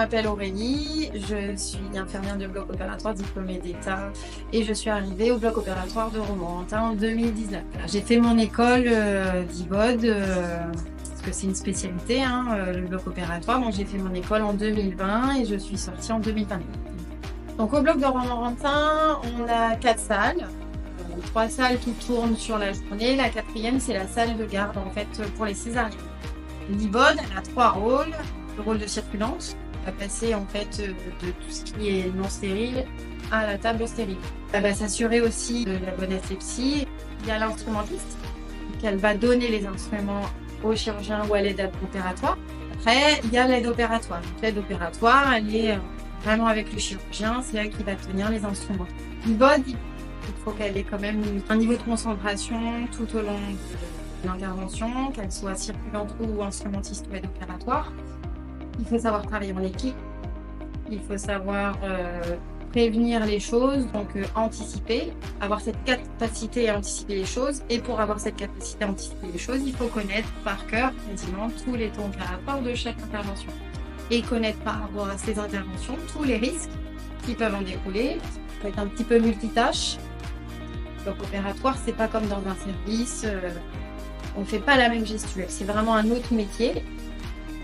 m'appelle Aurélie, je suis infirmière de bloc opératoire diplômée d'État et je suis arrivée au bloc opératoire de Romorantin en 2019. J'ai fait mon école d'IBOD, parce que c'est une spécialité, le bloc opératoire. Donc j'ai fait mon école en 2020 et je suis sortie en 2021. Donc au bloc de Romorantin, on a 4 salles. 3 salles qui tournent sur la journée. La 4e, c'est la salle de garde en fait pour les césariennes. L'IBOD, elle a 3 rôles. Le rôle de circulante, va passer en fait de tout ce qui est non stérile à la table stérile. Elle va s'assurer aussi de la bonne asepsie. Il y a l'instrumentiste, qu'elle va donner les instruments au chirurgien ou à l'aide opératoire. Après, il y a l'aide opératoire. L'aide opératoire, elle est vraiment avec le chirurgien, c'est elle qui va tenir les instruments. L'IBOD, il faut qu'elle ait quand même un niveau de concentration tout au long de l'intervention, qu'elle soit circulante ou instrumentiste ou aide opératoire. Il faut savoir travailler en équipe, il faut savoir prévenir les choses, donc anticiper, avoir cette capacité à anticiper les choses. Et pour avoir cette capacité à anticiper les choses, il faut connaître par cœur quasiment tous les temps opératoires de chaque intervention. Et connaître par rapport à ces interventions tous les risques qui peuvent en découler. Il faut être un petit peu multitâche. Donc opératoire, c'est pas comme dans un service, on ne fait pas la même gestuelle, c'est vraiment un autre métier.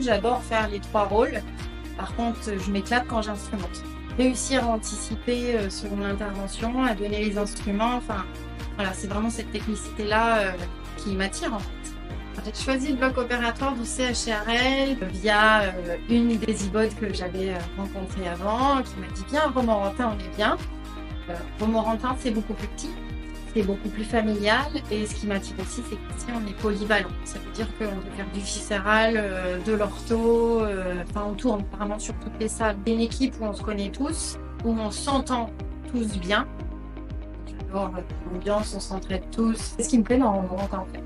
J'adore faire les 3 rôles. Par contre, je m'éclate quand j'instrumente. Réussir à anticiper sur mon intervention, à donner les instruments, enfin, voilà, c'est vraiment cette technicité-là qui m'attire en fait. J'ai choisi le bloc opératoire du CHRL via une des IBOD que j'avais rencontrée avant, qui m'a dit bien, Romorantin, on est bien. Romorantin, c'est beaucoup plus petit. C'est beaucoup plus familial et ce qui m'attire aussi, c'est qu'ici on est polyvalent. Ça veut dire qu'on peut faire du viscéral, de l'ortho, enfin on tourne vraiment sur toutes les salles. C'est une équipe où on se connaît tous, où on s'entend tous bien. J'adore l'ambiance, on s'entraide tous. C'est ce qui me plaît dans Romorantin en fait.